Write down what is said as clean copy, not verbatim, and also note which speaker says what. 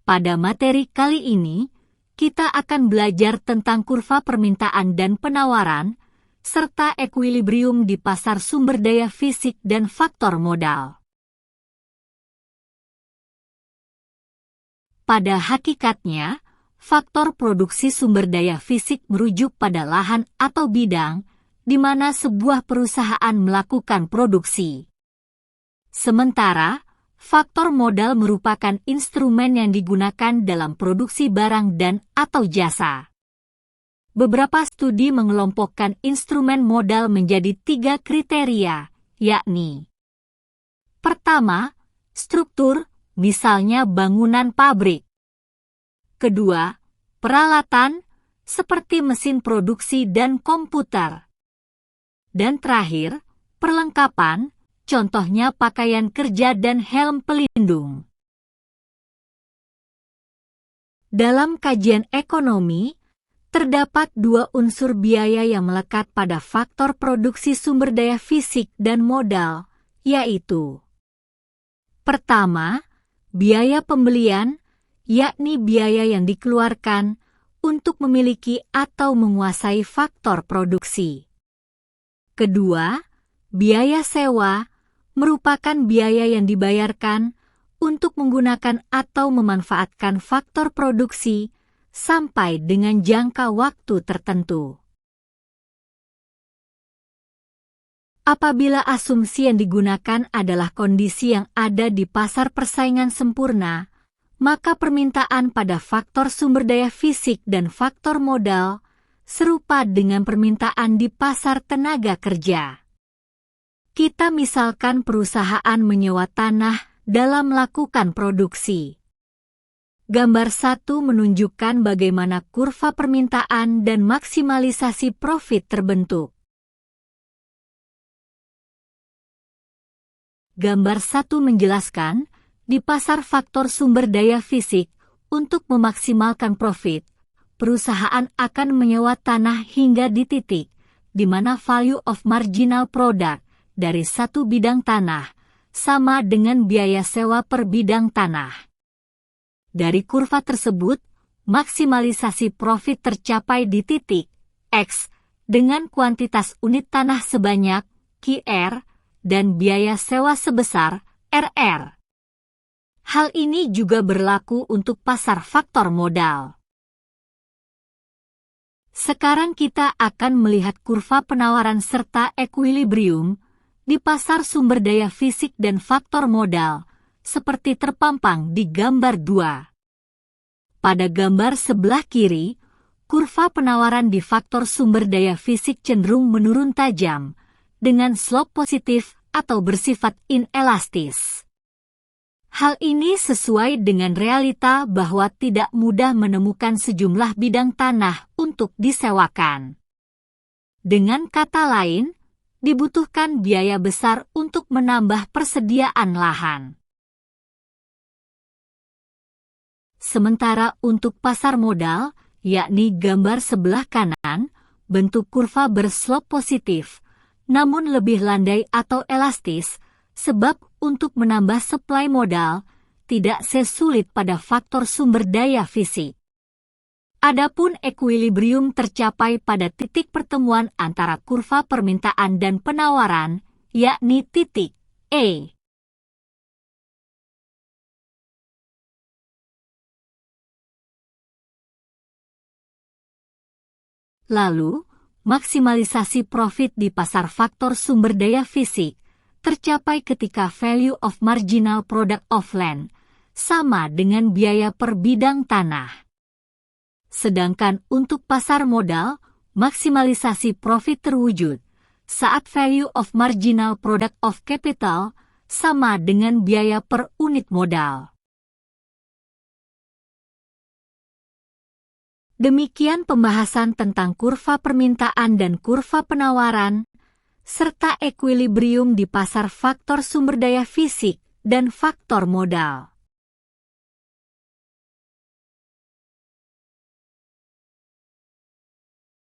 Speaker 1: Pada materi kali ini, kita akan belajar tentang kurva permintaan dan penawaran, serta ekuilibrium di pasar sumber daya fisik dan faktor modal. Pada hakikatnya, faktor produksi sumber daya fisik merujuk pada lahan atau bidang di mana sebuah perusahaan melakukan produksi. Sementara, faktor modal merupakan instrumen yang digunakan dalam produksi barang dan atau jasa. Beberapa studi mengelompokkan instrumen modal menjadi 3 kriteria, yakni: pertama, struktur, misalnya bangunan pabrik. Kedua, peralatan, seperti mesin produksi dan komputer. Dan terakhir, perlengkapan, contohnya pakaian kerja dan helm pelindung. Dalam kajian ekonomi, terdapat 2 unsur biaya yang melekat pada faktor produksi sumber daya fisik dan modal, yaitu: pertama, biaya pembelian, yakni biaya yang dikeluarkan untuk memiliki atau menguasai faktor produksi. Kedua, biaya sewa, merupakan biaya yang dibayarkan untuk menggunakan atau memanfaatkan faktor produksi sampai dengan jangka waktu tertentu. Apabila asumsi yang digunakan adalah kondisi yang ada di pasar persaingan sempurna, maka permintaan pada faktor sumber daya fisik dan faktor modal serupa dengan permintaan di pasar tenaga kerja. Kita misalkan perusahaan menyewa tanah dalam melakukan produksi. Gambar 1 menunjukkan bagaimana kurva permintaan dan maksimalisasi profit terbentuk. Gambar 1 menjelaskan, di pasar faktor sumber daya fisik, untuk memaksimalkan profit, perusahaan akan menyewa tanah hingga di titik di mana value of marginal product dari satu bidang tanah sama dengan biaya sewa per bidang tanah. Dari kurva tersebut, maksimalisasi profit tercapai di titik X dengan kuantitas unit tanah sebanyak QR dan biaya sewa sebesar RR. Hal ini juga berlaku untuk pasar faktor modal. Sekarang kita akan melihat kurva penawaran serta ekuilibrium di pasar sumber daya fisik dan faktor modal, seperti terpampang di gambar 2. Pada gambar sebelah kiri, kurva penawaran di faktor sumber daya fisik cenderung menurun tajam, dengan slope positif atau bersifat inelastis. Hal ini sesuai dengan realita bahwa tidak mudah menemukan sejumlah bidang tanah untuk disewakan. Dengan kata lain, dibutuhkan biaya besar untuk menambah persediaan lahan. Sementara untuk pasar modal, yakni gambar sebelah kanan, bentuk kurva berslop positif, namun lebih landai atau elastis, sebab untuk menambah supply modal tidak sesulit pada faktor sumber daya fisik. Adapun ekuilibrium tercapai pada titik pertemuan antara kurva permintaan dan penawaran, yakni titik E. Lalu, maksimalisasi profit di pasar faktor sumber daya fisik tercapai ketika value of marginal product of land sama dengan biaya per bidang tanah. Sedangkan untuk pasar modal, maksimalisasi profit terwujud saat value of marginal product of capital sama dengan biaya per unit modal. Demikian pembahasan tentang kurva permintaan dan kurva penawaran, serta ekuilibrium di pasar faktor sumber daya fisik dan faktor modal.